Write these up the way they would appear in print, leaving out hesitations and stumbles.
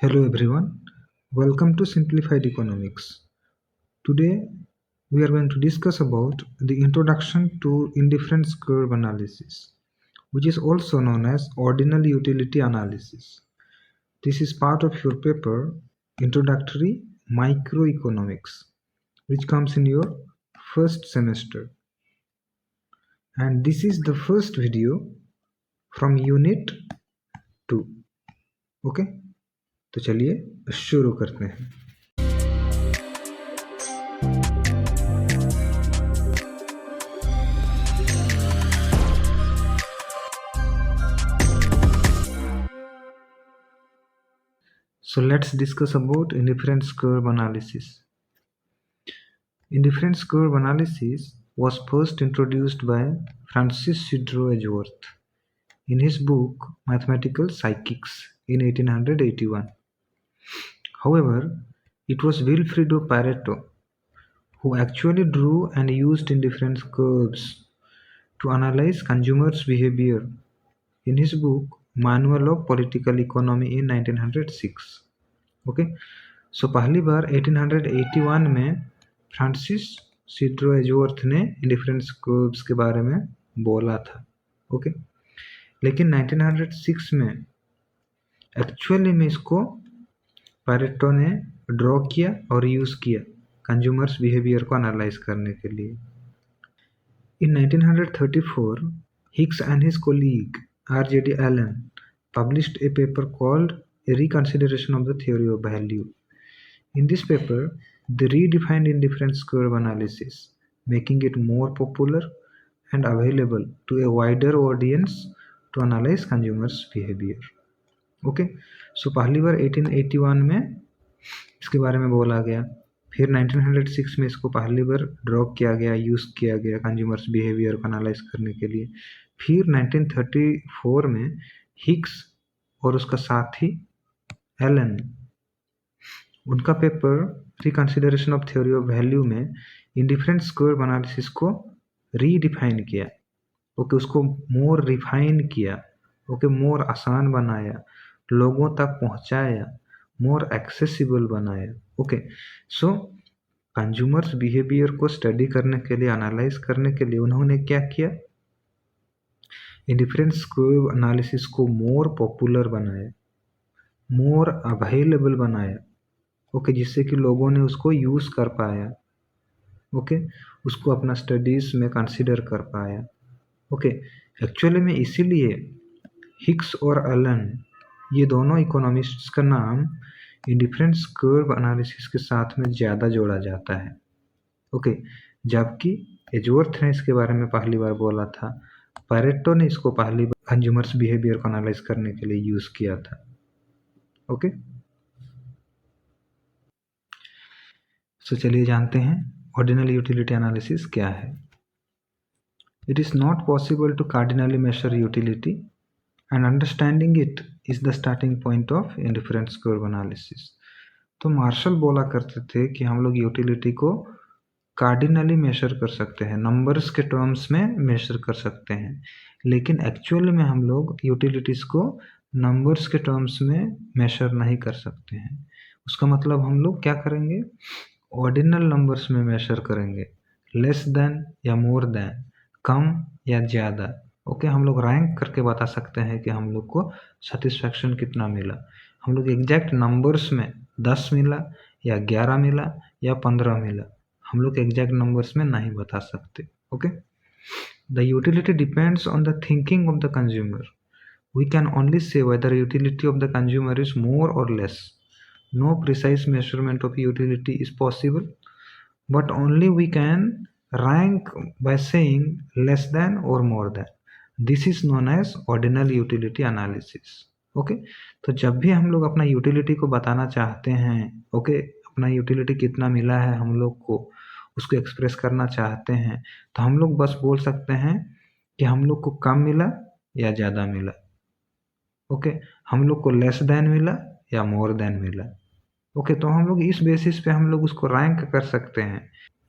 Hello everyone, welcome to Simplified Economics. Today we are going to discuss about the introduction to indifference curve analysis, which is also known as ordinal utility analysis. This is part of your paper Introductory Microeconomics, which comes in your first semester. And this is the first video from Unit 2. Okay तो चलिए शुरू करते हैं. So let's discuss about indifference curve analysis. Indifference curve analysis was first introduced by Francis Sidro Edgeworth in his book Mathematical Psychics in 1881. However, it was Vilfredo Pareto who actually drew and used indifference curves to analyze consumers' behavior in his book Manual of Political Economy in 1906. Okay so पहली बार 1881 में Francis सीड्रो Edgeworth ने indifference curves के बारे में बोला था. Okay लेकिन 1906 में एक्चुअली में इसको पैरेटो ने ड्रॉ किया और यूज़ किया कंज्यूमर्स बिहेवियर को एनालाइज करने के लिए. इन 1934 Hicks and his colleague R.J.D. Allen published a paper called A Reconsideration of the Theory of Value. In this paper, they redefined indifference curve analysis, making it more popular and available to a wider audience to analyze consumers' behavior. Okay, so पहली बार 1881 में इसके बारे में बोला गया, फिर 1906 में इसको पहली बार ड्रॉ किया गया, यूज़ किया गया कंज्यूमर्स बिहेवियर को एनालाइज करने के लिए. फिर 1934 में हिक्स और उसका साथी एलन उनका paper reconsideration of theory of value में इंडिफरेंस कर्व एनालिसिस को रीडिफाइन किया. ओके उसको मोर रिफाइन किया. ओके मोर आसान बनाया, लोगों तक पहुंचाया, मोर एक्सेसिबल बनाया. ओके सो कंज्यूमर्स बिहेवियर को स्टडी करने के लिए, एनालाइज करने के लिए उन्होंने क्या किया, इंडिफरेंस कर्व एनालिसिस को मोर पॉपुलर बनाया, मोर अवेलेबल बनाया. ओके जिससे कि लोगों ने उसको यूज़ कर पाया. ओके उसको अपना स्टडीज़ में कंसिडर कर पाया. ओके एक्चुअली में इसीलिए हिक्स और एलन ये दोनों इकोनॉमिस्ट्स का नाम इंडिफरेंस कर्व एनालिसिस के साथ में ज़्यादा जोड़ा जाता है. ओके जबकि एजवर्थ ने इसके बारे में पहली बार बोला था, पैरेटो ने इसको पहली बार कंज्यूमर्स बिहेवियर को एनालाइज करने के लिए यूज़ किया था. ओके सो चलिए जानते हैं ऑर्डिनल यूटिलिटी एनालिसिस क्या है. It is not possible to cardinally measure utility and understanding it is the starting point of indifference curve analysis. तो मार्शल बोला करते थे कि हम लोग यूटिलिटी को कार्डिनली मेजर कर सकते हैं, नंबर्स के टर्म्स में मेजर कर सकते हैं, लेकिन एक्चुअली में हम लोग यूटिलिटीज़ को नंबर्स के टर्म्स में मेजर नहीं कर सकते हैं. उसका मतलब हम लोग क्या करेंगे, ऑर्डिनल नंबर्स में मेजर करेंगे, लेस देन या मोर देन, कम या ज़्यादा. ओके हम लोग रैंक करके बता सकते हैं कि हम लोग को सेटिस्फैक्शन कितना मिला. हम लोग एग्जैक्ट नंबर्स में 10 मिला या 11 मिला या 15 मिला, हम लोग एग्जैक्ट नंबर्स में नहीं बता सकते. Okay the utility depends on the thinking of the consumer. We can only say whether utility of the consumer is more or less. No precise measurement of utility is possible, but only we can rank by saying less than or more than. This is known as ordinal utility analysis. Okay? तो जब भी हम लोग अपना utility को बताना चाहते हैं, ओके अपना यूटिलिटी कितना मिला है हम लोग को, उसको एक्सप्रेस करना चाहते हैं, तो हम लोग बस बोल सकते हैं कि हम लोग को कम मिला या ज़्यादा मिला. ओके हम लोग को लेस देन मिला या मोर देन मिला. ओके तो हम लोग इस बेसिस पे हम लोग उसको रैंक कर सकते हैं.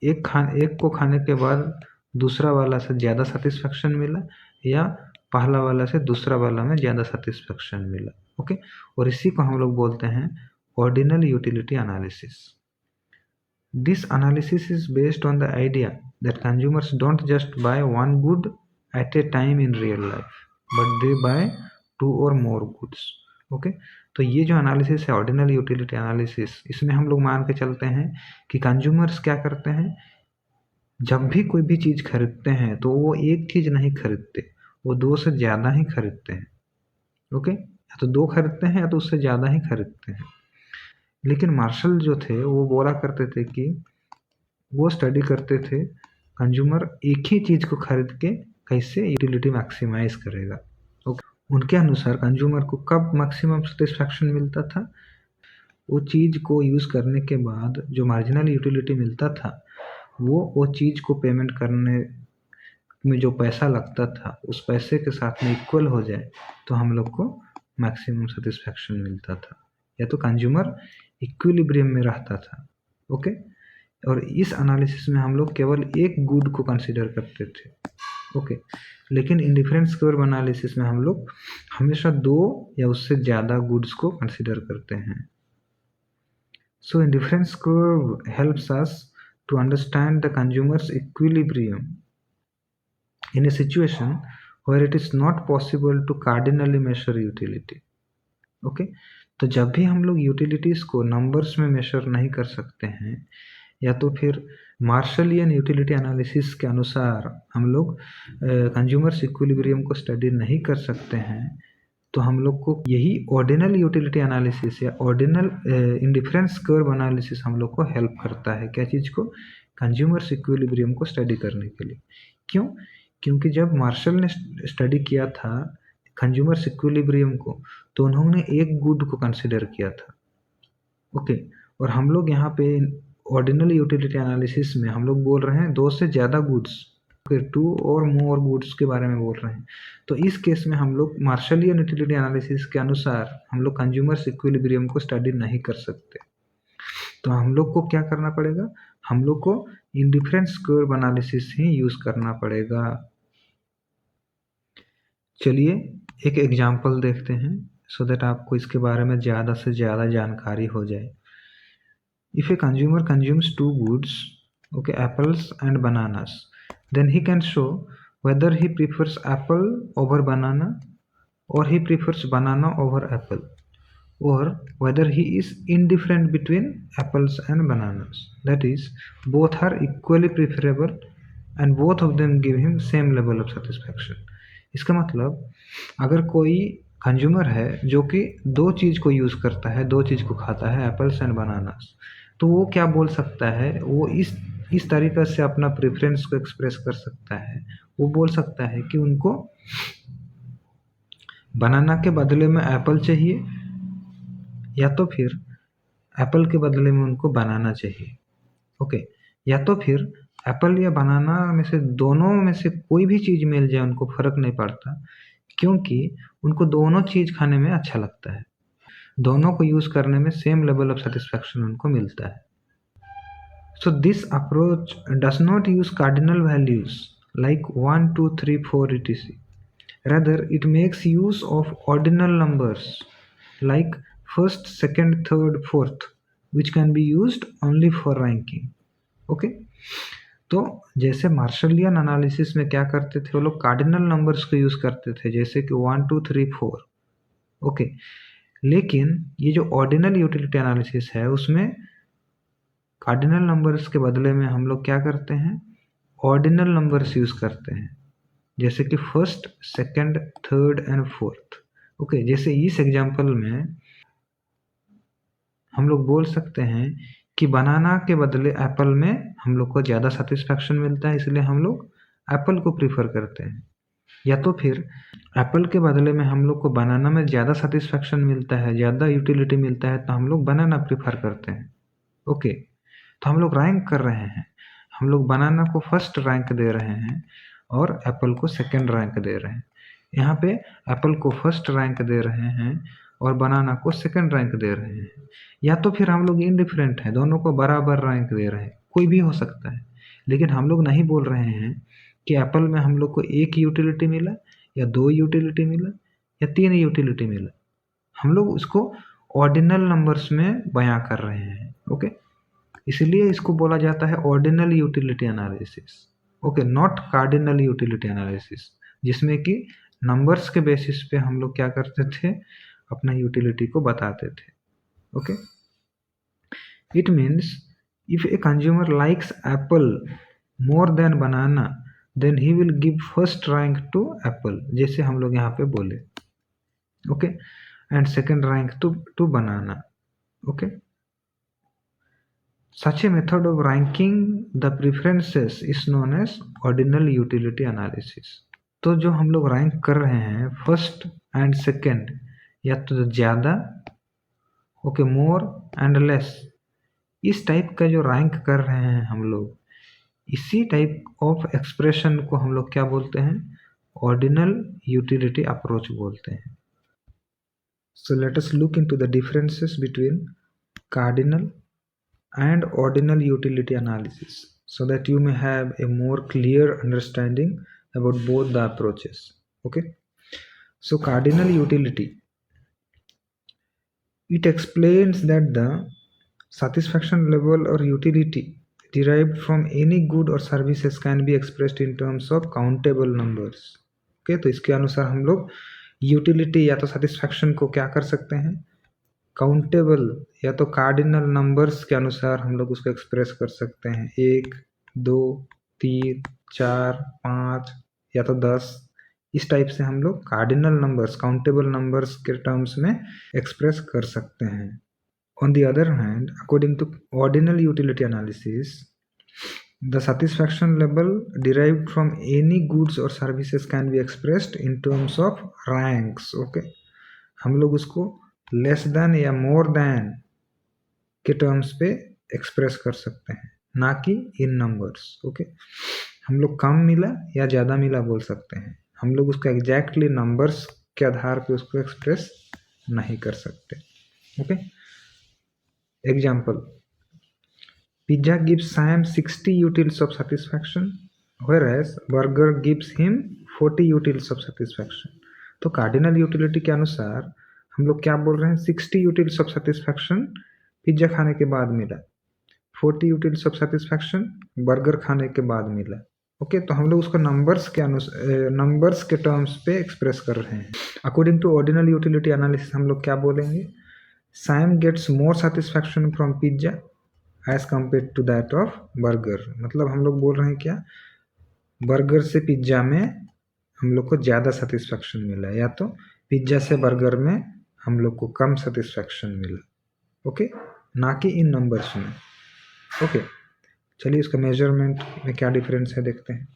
एक को खाने के बाद दूसरा वाला से ज़्यादा सेटिस्फेक्शन मिला या पहला वाला से दूसरा वाला में ज़्यादा सेटिस्फेक्शन मिला। ओके, और इसी को हम लोग बोलते हैं ordinal utility analysis. This analysis is based on the idea that consumers don't just buy one good at a time in real life but they buy 2 or more goods. Okay, तो ये जो एनालिसिस है ordinal utility analysis, इसमें हम लोग मान के चलते हैं कि कंज्यूमर्स क्या करते हैं, जब भी कोई भी चीज़ खरीदते हैं तो वो एक चीज़ नहीं खरीदते, वो 2 से ज़्यादा ही खरीदते हैं। ओके, या तो 2 खरीदते हैं या तो उससे ज़्यादा ही खरीदते हैं। लेकिन मार्शल जो थे वो बोला करते थे कि वो स्टडी करते थे कंज्यूमर एक ही चीज़ को खरीद के कैसे यूटिलिटी मैक्सिमाइज करेगा। ओके, उनके अनुसार कंज्यूमर को कब मैक्सिमम सेटिस्फैक्शन मिलता था, वो चीज़ को यूज़ करने के बाद जो मार्जिनल यूटिलिटी मिलता था वो चीज़ को पेमेंट करने में जो पैसा लगता था उस पैसे के साथ में इक्वल हो जाए तो हम लोग को मैक्सिमम सेटिस्फैक्शन मिलता था, या तो कंज्यूमर इक्विलिब्रियम में रहता था। ओके, और इस एनालिसिस में हम लोग केवल एक गुड को कंसीडर करते थे। ओके, लेकिन इंडिफरेंस कर्व एनालिसिस में हम लोग हमेशा 2 या उससे ज़्यादा गुड्स को कंसीडर करते हैं। So indifference curve helps us to understand the consumer's equilibrium in a situation where it is not possible to cardinally measure utility. Okay, तो जब भी हम लोग यूटिलिटीज़ को नंबर्स में मेजर नहीं कर सकते हैं या तो फिर मार्शलियन यूटिलिटी एनालिसिस के अनुसार हम लोग कंज्यूमर्स इक्विलिब्रियम को स्टडी नहीं कर सकते हैं, तो हम लोग को यही ऑर्डिनल यूटिलिटी एनालिसिस या ऑर्डिनल इंडिफरेंस कर्व एनालिसिस हम लोग को हेल्प करता है। क्या चीज़ को? कंज्यूमर्स इक्विलिब्रियम को स्टडी करने के लिए। क्यों? क्योंकि जब मार्शल ने स्टडी किया था कंज्यूमर्स इक्विलिब्रियम को तो उन्होंने एक गुड को कंसिडर किया था। ओके, और हम लोग यहाँ पे ऑर्डिनल यूटिलिटी एनालिसिस में हम लोग बोल रहे हैं 2 से ज़्यादा गुड्स, 2 और मोर गुड्स के बारे में बोल रहे हैं। तो इस केस में हम लोग मार्शलियन यूटिलिटी एनालिसिस के अनुसार हम लोग कंज्यूमर्स इक्विलिब्रियम को स्टडी नहीं कर सकते। तो हम लोग को क्या करना पड़ेगा? हम लोग को इंडिफरेंस कर्व एनालिसिस ही यूज़ करना पड़ेगा। चलिए एक एग्जाम्पल देखते हैं सो दैट आपको इसके बारे में ज़्यादा से ज़्यादा जानकारी हो जाए। If a consumer consumes 2 goods, okay, apples and bananas, then he can show whether he prefers apple over banana or he prefers banana over apple, or whether he is indifferent between apples and bananas. That is, both are equally preferable and both of them give him same level of satisfaction. इसका मतलब अगर कोई consumer है जो कि 2 चीज़ को use करता है, 2 चीज़ को खाता है, एप्पल्स एंड बनानास, तो वो क्या बोल सकता है? वो इस तरीक़े से अपना प्रेफरेंस को एक्सप्रेस कर सकता है। वो बोल सकता है कि उनको बनाना के बदले में एप्पल चाहिए या तो फिर एप्पल के बदले में उनको बनाना चाहिए। ओके, या तो फिर एप्पल या बनाना में से दोनों में से कोई भी चीज़ मिल जाए उनको फ़र्क नहीं पड़ता, क्योंकि उनको दोनों चीज़ खाने में अच्छा लगता है। दोनों को यूज़ करने में सेम लेवल ऑफ सेटिस्फैक्शन उनको मिलता है। So this approach does not use cardinal values like 1 2 3 4 etc. Rather, it makes use of ordinal numbers like first, second, third, fourth, which can be used only for ranking. Okay? तो जैसे मार्शलियन analysis में क्या करते थे वो लोग cardinal numbers को use करते थे, जैसे कि 1 2 3 4। ओके, लेकिन ये जो ऑर्डिनल यूटिलिटी एनालिसिस है उसमें कार्डिनल नंबर्स के बदले में हम लोग क्या करते हैं? ऑर्डिनल नंबर्स यूज़ करते हैं, जैसे कि first, second, third and fourth. Okay, जैसे इस एग्जांपल में हम लोग बोल सकते हैं कि बनाना के बदले एप्पल में हम लोग को ज़्यादा सेटिस्फैक्शन मिलता है, इसलिए हम लोग एप्पल को प्रीफर करते हैं। या तो फिर एप्पल के बदले में हम लोग को बनाना में ज़्यादा सेटिस्फैक्शन मिलता है, ज़्यादा यूटिलिटी मिलता है, तो हम लोग बनाना प्रीफर करते हैं। ओके, तो हम लोग रैंक कर रहे हैं, हम लोग बनाना को फर्स्ट रैंक दे रहे हैं और एप्पल को सेकंड रैंक दे रहे हैं। यहाँ पे एप्पल को फर्स्ट रैंक दे रहे हैं और बनाना को सेकंड रैंक दे रहे हैं। या तो फिर हम लोग इनडिफरेंट हैं, दोनों को बराबर रैंक दे रहे हैं, कोई भी हो सकता है। लेकिन हम लोग नहीं बोल रहे हैं कि एप्पल में हम लोग को एक यूटिलिटी मिला या 2 यूटिलिटी मिला या 3 यूटिलिटी मिला, हम लोग उसको ऑर्डिनल नंबर्स में बयां कर रहे हैं। ओके, इसलिए इसको बोला जाता है ordinal utility analysis. Okay, not cardinal utility analysis, जिसमें कि नंबर्स के बेसिस पे हम लोग क्या करते थे, अपना यूटिलिटी को बताते थे। Okay, it means if a consumer likes apple more than banana then he will give first rank to apple, जैसे हम लोग यहाँ पे बोले। Okay, and second rank to banana. Okay, such a method of ranking the preferences is known as ordinal utility analysis। तो जो हम लोग रैंक कर रहे हैं फर्स्ट एंड सेकेंड, या तो ज़्यादा, ओके, मोर एंड लेस, इस टाइप का जो रैंक कर रहे हैं हम लोग, इसी टाइप ऑफ एक्सप्रेशन को हम लोग क्या बोलते हैं, ऑर्डिनल यूटिलिटी अप्रोच बोलते हैं। So let us look into the differences between cardinal and ordinal utility analysis so that you may have a more clear understanding about both the approaches. Okay, so cardinal utility, it explains that the satisfaction level or utility derived from any good or services can be expressed in terms of countable numbers. Okay, तो इसके अनुसार हम लोग utility या तो satisfaction को क्या कर सकते हैं, काउंटेबल या तो कार्डिनल नंबर्स के अनुसार हम लोग उसको एक्सप्रेस कर सकते हैं। 1, 2, 3, 4, 5 या तो 10, इस टाइप से हम लोग कार्डिनल नंबर्स, काउंटेबल नंबर्स के टर्म्स में एक्सप्रेस कर सकते हैं। On the other hand, according to ordinal utility analysis, the satisfaction level derived from any goods or services can be expressed in terms of ranks. Okay, हम लोग उसको less than या more than के terms पे express कर सकते हैं, ना कि इन नंबर्स। ओके, हम लोग कम मिला या ज़्यादा मिला बोल सकते हैं, हम लोग उसको एग्जैक्टली नंबर्स के आधार पे उसको एक्सप्रेस नहीं कर सकते। Okay, example, pizza gives Sam 60 utils of satisfaction whereas burger gives him 40 utils of satisfaction. तो कार्डिनल यूटिलिटी के अनुसार हम लोग क्या बोल रहे हैं, 60 यूटिल्स ऑफ सेटिस्फैक्शन पिज्जा खाने के बाद मिला, 40 यूटिल्स ऑफ सेटिस्फैक्शन बर्गर खाने के बाद मिला। ओके, तो हम लोग उसको नंबर्स के टर्म्स पे एक्सप्रेस कर रहे हैं। According to ordinal utility analysis हम लोग क्या बोलेंगे, Sam gets more satisfaction from pizza as compared to that of burger. मतलब हम लोग बोल रहे हैं क्या, बर्गर से पिज्जा में हम लोग को ज़्यादा सेटिस्फैक्शन मिला, या तो पिज्जा से बर्गर में हम लोग को कम सेटिस्फैक्शन मिला। ओके, ना कि इन नंबर्स में। ओके, चलिए इसका मेजरमेंट में क्या डिफरेंस है देखते हैं।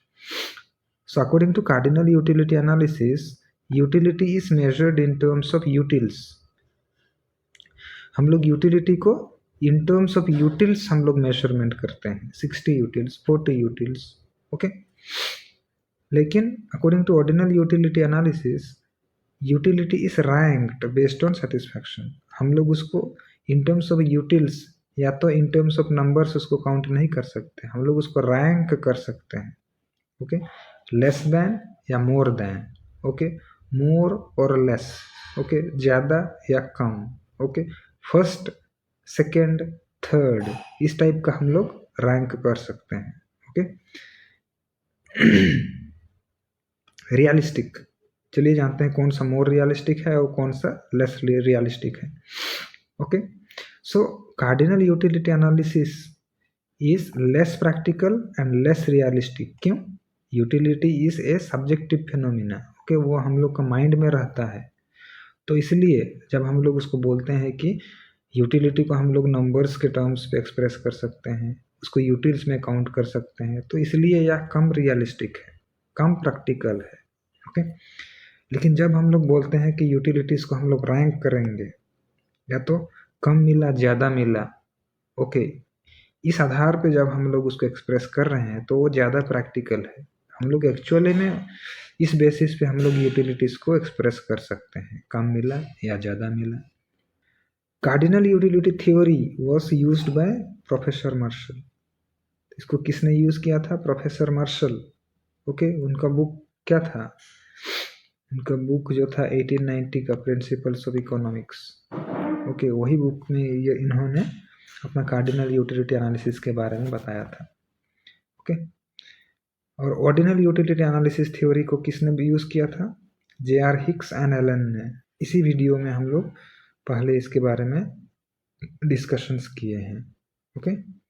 So according to cardinal utility analysis, utility is measured in terms of utils. हम लोग यूटिलिटी को इन टर्म्स ऑफ यूटिल्स हम लोग मेजरमेंट करते हैं, 60 यूटिल्स, 40 यूटिल्स। ओके, लेकिन according to ordinal utility analysis, utility is ranked based on satisfaction. हम लोग उसको इन टर्म्स ऑफ यूटिल्स या तो इन टर्म्स ऑफ नंबर्स उसको काउंट नहीं कर सकते, हम लोग उसको रैंक कर सकते हैं। ओके, लेस देन या more then. Okay, more or less. Okay, ज़्यादा या कम। ओके, फर्स्ट, सेकेंड, थर्ड, इस टाइप का हम लोग रैंक कर सकते हैं। ओके, रियलिस्टिक, चलिए जानते हैं कौन सा मोर रियलिस्टिक है और कौन सा लेस रियलिस्टिक है। Okay, so cardinal utility analysis is less practical and less realistic. क्यों? Utility is a subjective phenomena. Okay, वो हम लोग का माइंड में रहता है, तो इसलिए जब हम लोग उसको बोलते हैं कि यूटिलिटी को हम लोग नंबर्स के टर्म्स पे एक्सप्रेस कर सकते हैं, उसको यूटिल्स में काउंट कर सकते हैं, तो इसलिए यह कम रियलिस्टिक है, कम प्रैक्टिकल है। ओके, लेकिन जब हम लोग बोलते हैं कि यूटिलिटीज़ को हम लोग रैंक करेंगे, या तो कम मिला ज़्यादा मिला, ओके, इस आधार पे जब हम लोग उसको एक्सप्रेस कर रहे हैं तो वो ज़्यादा प्रैक्टिकल है। हम लोग एक्चुअली में इस बेसिस पे हम लोग यूटिलिटीज़ को एक्सप्रेस कर सकते हैं, कम मिला या ज़्यादा मिला। Cardinal utility theory was used by professor Marshall. इसको किसने यूज़ किया था? Professor Marshall. ओके, उनका बुक क्या था? इनका बुक जो था 1890 का प्रिंसिपल्स ऑफ इकोनॉमिक्स, ओके, वही बुक में ये इन्होंने अपना कार्डिनल यूटिलिटी एनालिसिस के बारे में बताया था। ओके, और ऑर्डिनल यूटिलिटी एनालिसिस थ्योरी को किसने भी यूज़ किया था? जे.आर. हिक्स एंड एलन ने। इसी वीडियो में हम लोग पहले इसके बारे में डिस्कशंस किए हैं। ओके।